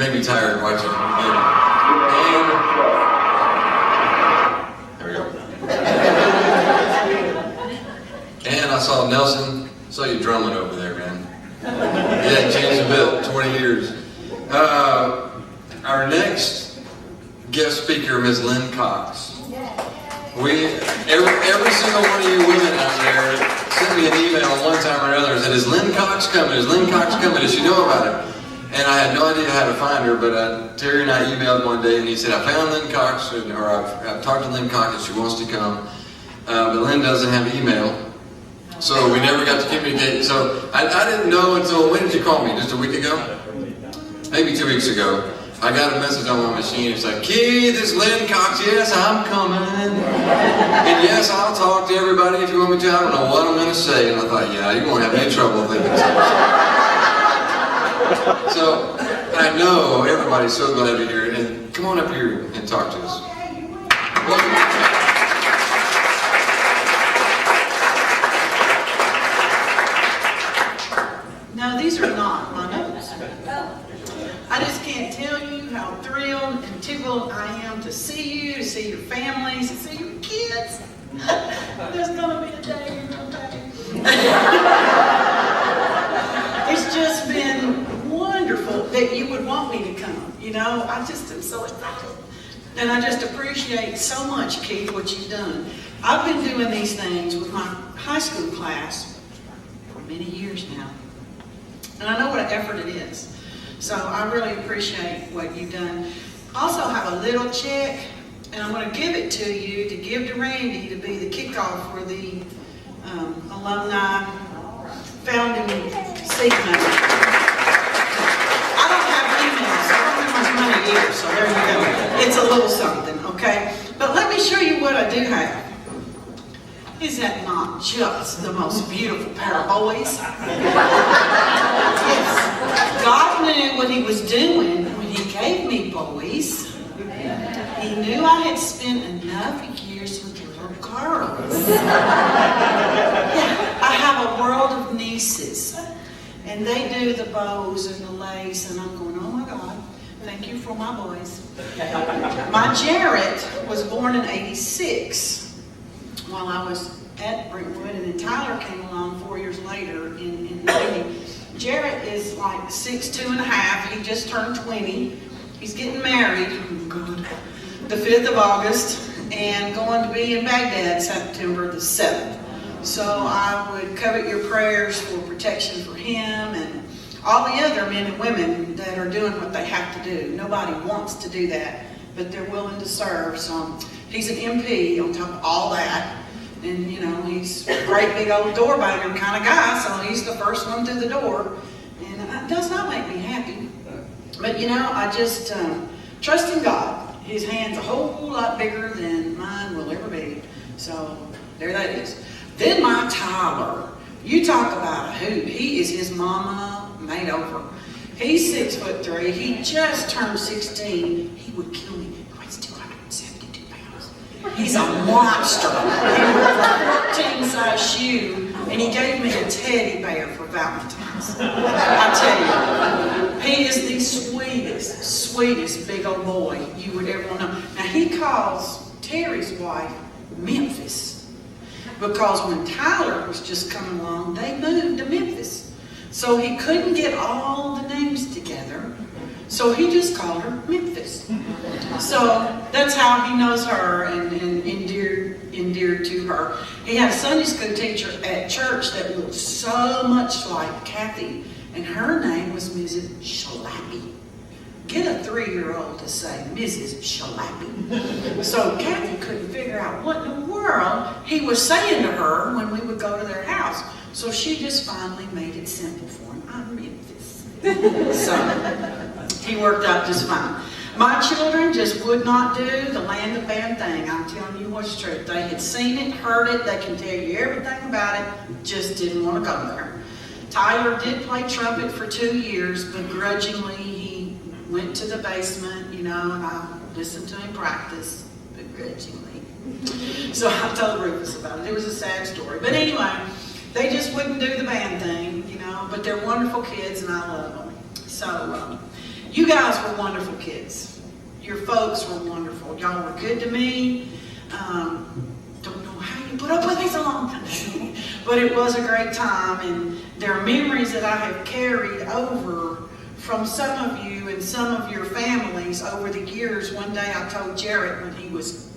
made me tired watching. There we go. And I saw Nelson. Saw you drumming over there, man. Yeah, it changed a bit. 20 years. Our next guest speaker, Ms. Lynn Cox. Every single one of you women out there sent me an email one time or another and said, "Is Lynn Cox coming? Is Lynn Cox coming? Does she know about it?" And I had no idea how to find her, but Terry and I emailed one day, and he said, "I found Lynn Cox, or I've talked to Lynn Cox, and she wants to come, but Lynn doesn't have email, so we never got to communicate." So I didn't know until, when did you call me? Just a week ago? Maybe 2 weeks ago. I got a message on my machine. It's like, "Keith, this is Lynn Cox. Yes, I'm coming. And yes, I'll talk to everybody if you want me to. I don't know what I'm going to say." And I thought, yeah, you won't have any trouble thinking so. So I know everybody's so glad to hear it. And come on up here and talk to us. Welcome. No, these are not my notes. I just can't tell you how thrilled and tickled I am to see you, to see your families, to see your kids. There's gonna be a day you're gonna pay. It's just been wonderful that you would want me to come. You know, I just am so excited. And I just appreciate so much, Keith, what you've done. I've been doing these things with my high school class for many years now. And I know what an effort it is. So I really appreciate what you've done. I also have a little check, and I'm going to give it to you to give to Randy to be the kickoff for the alumni founding seed money. I don't have emails, so I don't have much money either, so there you go. It's a little something, okay? But let me show you what I do have. Is that not just the most beautiful pair of boys? Yes. God knew what he was doing when he gave me boys. He knew I had spent enough years with little girls. Yeah, I have a world of nieces, and they do the bows and the lace, and I'm going, oh my God, thank you for my boys. My Jarrett was born in '86. While I was at Brentwood, and then Tyler came along 4 years later in 90. Jarrett is like 6'2½". He just turned 20. He's getting married, oh God, the 5th of August, and going to be in Baghdad September the 7th. So I would covet your prayers for protection for him and all the other men and women that are doing what they have to do. Nobody wants to do that, but they're willing to serve. So he's an MP on top of all that. And, you know, he's a great big old door banger kind of guy, so he's the first one through the door. And it does not make me happy. But, you know, I just trust in God. His hand's a whole lot bigger than mine will ever be. So, there that is. Then my Tyler. You talk about a hoot. He is his mama made over. He's 6'3". He just turned 16. He would kill me. He weighs 272 pounds. He's a monster. He wore a 13-size shoe, and he gave me a teddy bear for Valentine's. I tell you, he is the sweetest big old boy you would ever know. Now, he calls Terry's wife Memphis, because when Tyler was just coming along, they moved to Memphis. So he couldn't get all the names together, so he just called her Memphis. So that's how he knows her and endeared to her. He had a Sunday school teacher at church that looked so much like Kathy, and her name was Mrs. Shalappy. Get a 3-year-old to say Mrs. Shalappy. So Kathy couldn't figure out what in the world he was saying to her when we would go to their house. So she just finally made it simple for him. I'm Memphis. So he worked out just fine. My children just would not do the land of band thing. I'm telling you what's true. They had seen it, heard it, they can tell you everything about it, just didn't want to go there. Tyler did play trumpet for 2 years, begrudgingly. He went to the basement, you know, and I listened to him practice, begrudgingly. So I told Rufus about it. It was a sad story. But anyway, they just wouldn't do the band thing, you know, but they're wonderful kids and I love them. So You guys were wonderful kids. Your folks were wonderful. Y'all were good to me. Don't know how you put up with me so long. But it was a great time, and there are memories that I have carried over from some of you and some of your families over the years. One day I told Jarrett when he was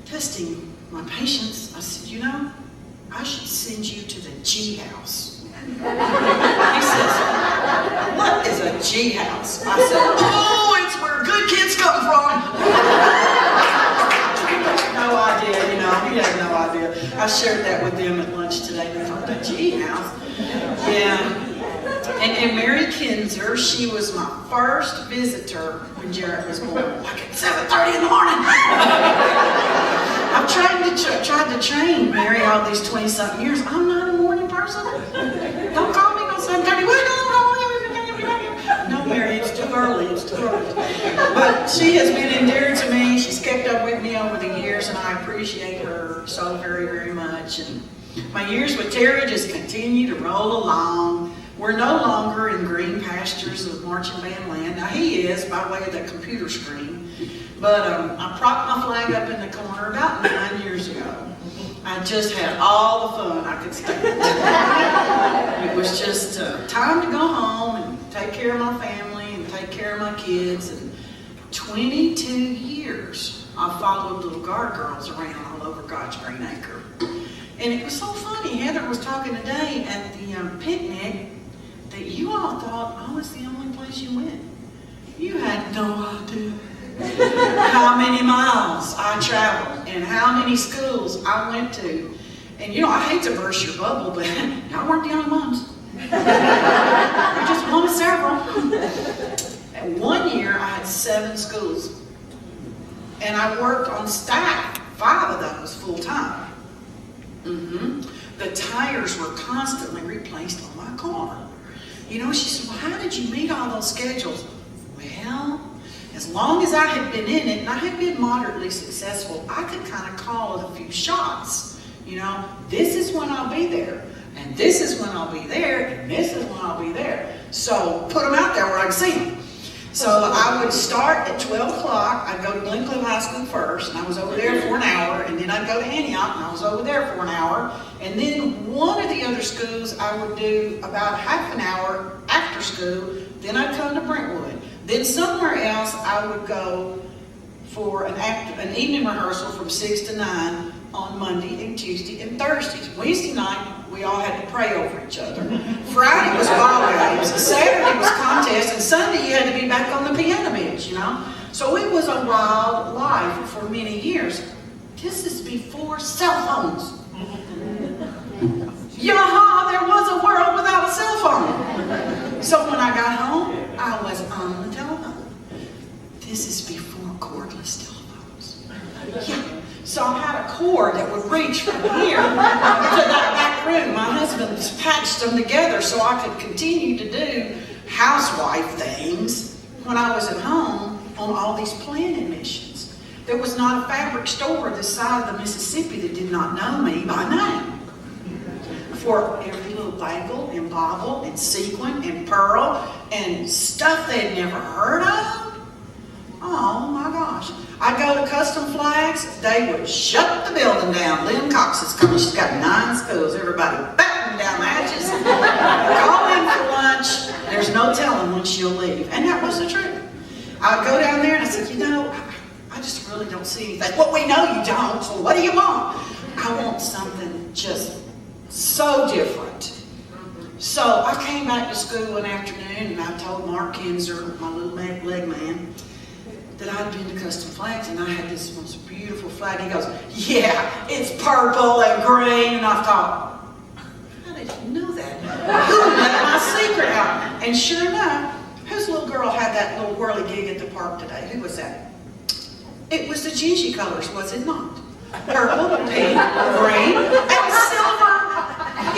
testing my patience, I said, you know, I should send you to the G house. He says, what is a G house? I said, oh, it's where good kids come from. No idea, you know, he had no idea. I shared that with them at lunch today. They thought, the G house? Yeah. And Mary Kinzer, she was my first visitor when Jarrett was born, like at 7:30 in the morning. I've tried to train Mary all these 20-something years. I'm not a morning person. Don't call me on 7:30. No, Mary, it's too early. It's too early. But she has been endeared to me. She's kept up with me over the years, and I appreciate her so very, very much. And my years with Terry just continue to roll along. We're no longer in green pastures of marching band land. Now he is, by way of the computer screen. But I propped my flag up in the corner about 9 years ago. I just had all the fun I could stand. It was just time to go home and take care of my family and take care of my kids. And 22 years I followed little guard girls around all over God's green acre. And it was so funny. Heather was talking today at the picnic that you all thought I was the only place you went. You had no idea how many miles I traveled and how many schools I went to. And you know, I hate to burst your bubble, but y'all weren't the only ones. You're just one of several. And one year I had 7 schools. And I worked on staff, 5 of those full time. The tires were constantly replaced on my car. You know, she said, well, how did you meet all those schedules? Well, as long as I had been in it, and I had been moderately successful, I could kind of call it a few shots. You know, this is when I'll be there, and this is when I'll be there, and this is when I'll be there. So put them out there where I can see them. So I would start at 12 o'clock. I'd go to Glen Clem High School first, and I was over there for an hour, and then I'd go to Antioch, and I was over there for an hour. And then one of the other schools I would do about half an hour after school. Then I'd come to Brentwood. Then somewhere else I would go for an evening rehearsal from 6 to 9 on Monday and Tuesday and Thursdays. Wednesday night, we all had to pray over each other. Friday was ball games, Saturday was contest, and Sunday you had to be back on the piano bench, you know. So it was a wild life for many years. This is before cell phones. Yaha, there was a world without a cell phone. So when I got home, I was on the telephone. This is before cordless telephones. Yeah. So I had a cord that would reach from here to that back room. My husband patched them together so I could continue to do housewife things when I was at home on all these planning missions. There was not a fabric store this side of the Mississippi that did not know me by name. For every little bangle and bauble and sequin and pearl and stuff they'd never heard of. Oh my gosh. I'd go to Custom Flags, they would shut the building down. Lynn Cox is coming, she's got 9 schools, everybody batting down the hatches. Call in for lunch, there's no telling when she'll leave. And that was the truth. I'd go down there and I said, you know, I just really don't see anything. Well, we know you don't, so what do you want? I want something just so different. So I came back to school one afternoon and I told Mark Kinzer, my little leg man, that I'd been to Custom Flags and I had this most beautiful flag. He goes, yeah, it's purple and green. And I thought, how did you know that? Who let my secret out? And sure enough, whose little girl had that little whirly gig at the park today? Who was that? It was the Gingy colors, was it not? Purple, pink, green, and silver.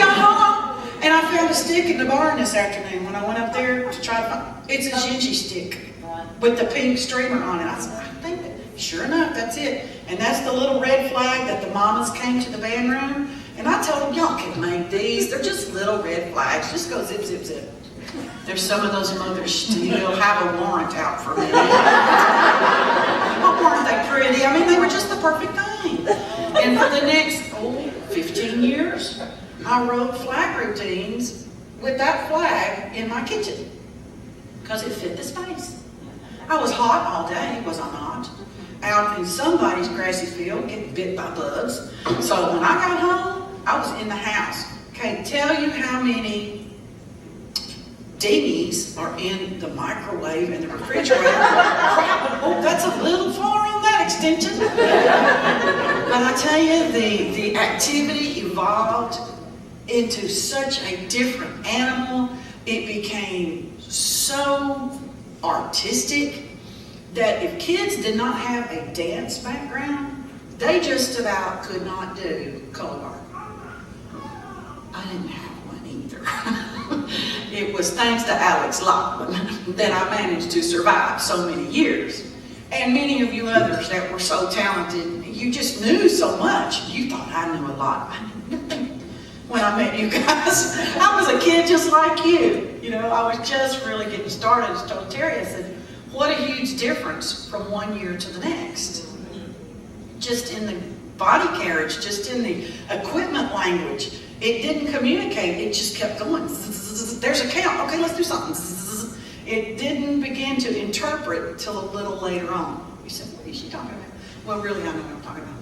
Yaha! And I found a stick in the barn this afternoon when I went up there to try to find. It's a Gingy stick with the pink streamer on it. I said, I think that, sure enough, that's it. And that's the little red flag that the mamas came to the band room. And I told them, y'all can make these. They're just little red flags. Just go zip, zip, zip. There's some of those mothers still have a warrant out for me. Oh, weren't they pretty? I mean, they were just the perfect thing. And for the next, 15 years, I wrote flag routines with that flag in my kitchen because it fit the space. I was hot all day, was I not? Out in somebody's grassy field getting bit by bugs. So when I got home, I was in the house. Can't tell you how many dingies are in the microwave and the refrigerator. Oh, that's a little far on that extension. But I tell you, the activity evolved into such a different animal. It became so artistic that if kids did not have a dance background, they just about could not do color guard. I didn't have one either. It was thanks to Alex Lockman that I managed to survive so many years. And many of you others that were so talented, you just knew so much. You thought I knew a lot. I knew nothing when I met you guys. I was a kid just like you. You know, I was just really getting started. I told Terry, I said, what a huge difference from one year to the next. Just in the body carriage, just in the equipment language. It didn't communicate, it just kept going. There's a count, okay, let's do something. It didn't begin to interpret till a little later on. You said, what is she talking about? Well, really, I know what I'm talking about.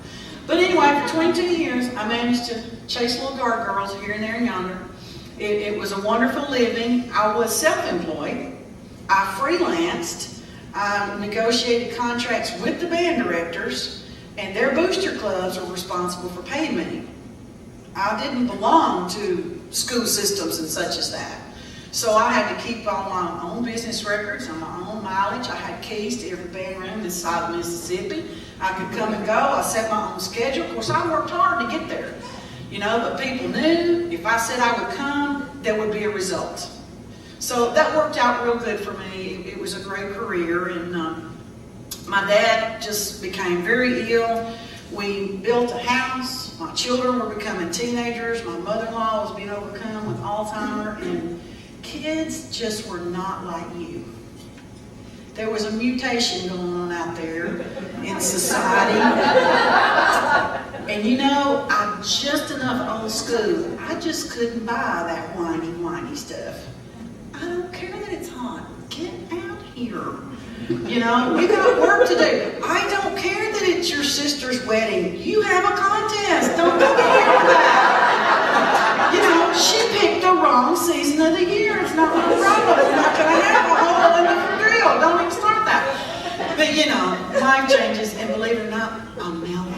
But anyway, for 22 years, I managed to chase little guard girls here and there and yonder. It was a wonderful living. I was self-employed. I freelanced. I negotiated contracts with the band directors, and their booster clubs were responsible for paying me. I didn't belong to school systems and such as that. So I had to keep all my own business records and my own mileage. I had keys to every band room this side of Mississippi. I could come and go. I set my own schedule. Of course, I worked hard to get there. You know, but people knew if I said I would come, there would be a result. So that worked out real good for me. It was a great career. And my dad just became very ill. We built a house. My children were becoming teenagers. My mother-in-law was being overcome with Alzheimer's. And kids just were not like you. There was a mutation going on out there in society. And you know, I'm just enough old school. I just couldn't buy that whiny stuff. I don't care that it's hot. Get out here. You know, we got work to do. I don't care that it's your sister's wedding. You have a contest. Don't go here for that. You know, she picked the wrong season of the year. It's not my problem. It's not going to have a hole in the drill. Don't even start that. But you know, life changes, and believe it or not, I'm mellowed.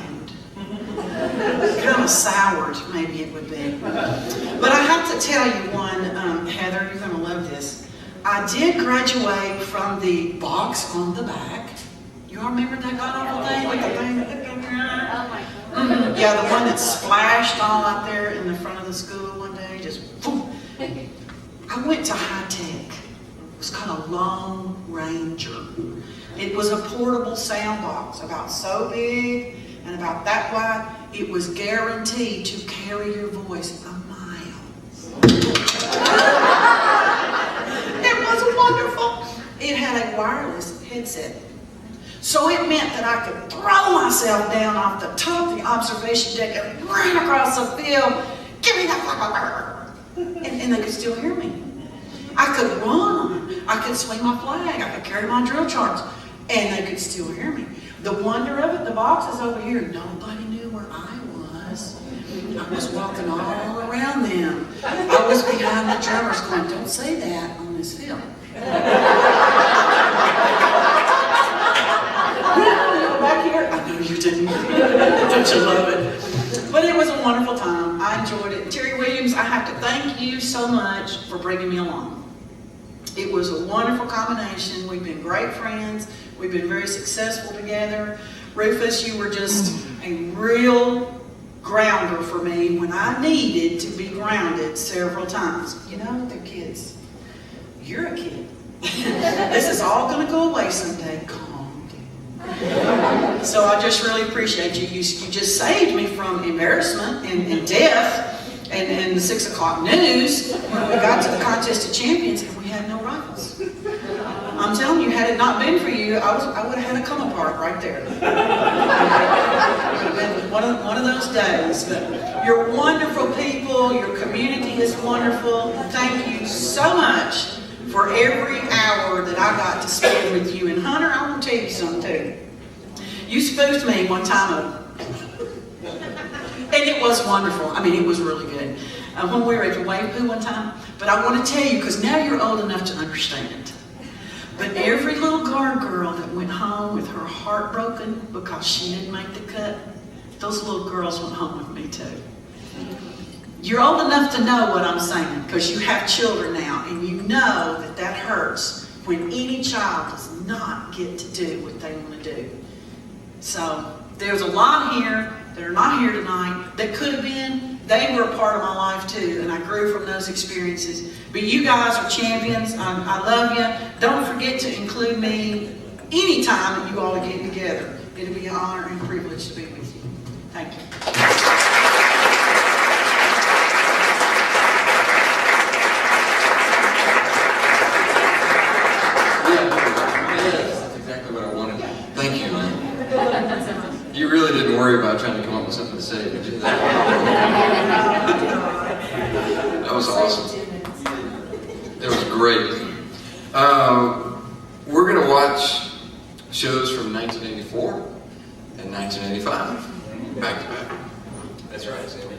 Kind of soured, maybe it would be. But I have to tell you one, Heather, you're going to love this. I did graduate from the box on the back. You all remember that god-awful thing with the thing? Yeah, the one that splashed all out there in the front of the school one day, just boom. I went to high tech. It was called a Lone Ranger. It was a portable sound box, about so big and about that wide. It was guaranteed to carry your voice a mile. It was wonderful. It had a wireless headset. So it meant that I could throw myself down off the top of the observation deck and run across the field. Give me that. And they could still hear me. I could run. I could swing my flag. I could carry my drill charts. And they could still hear me. The wonder of it, the box is over here. Nobody knew where I was. I was walking all around them. I was behind the drummers going, don't say that on this film. Back here, I know you didn't. Don't you love it? But it was a wonderful time. I enjoyed it. Terry Williams, I have to thank you so much for bringing me along. It was a wonderful combination. We've been great friends. We've been very successful together. Rufus, you were just a real grounder for me when I needed to be grounded several times. You know, the kids, you're a kid. This is all going to go away someday. Calm down. So I just really appreciate you. You just saved me from embarrassment and death and the 6 o'clock news when we got to the Contest of Champions and we had no rifles. I'm telling you, had it not been for you, I would have had a come apart right there. It would have been one of those days. But you're wonderful people. Your community is wonderful. Thank you so much for every hour that I got to spend with you. And Hunter, I want to tell you something too. You spoofed me one time, and it was wonderful. I mean, it was really good. When we were at the wave pool one time. But I want to tell you, because now you're old enough to understand. But every little guard girl that went home with her heart broken because she didn't make the cut, those little girls went home with me too. You're old enough to know what I'm saying, because you have children now, and you know that that hurts when any child does not get to do what they want to do. So there's a lot here that are not here tonight that could have been. They were a part of my life too, and I grew from those experiences. But you guys are champions. I love you. Don't forget to include me anytime that you all are getting together. It'll be an honor and privilege to be with you. Thank you. That's exactly what I wanted. Thank you, Lynn. You really didn't worry about trying to come up with something to say, did you? That was awesome. It was great. We're going to watch shows from 1984 and 1985, back to back. That's right, Sammy.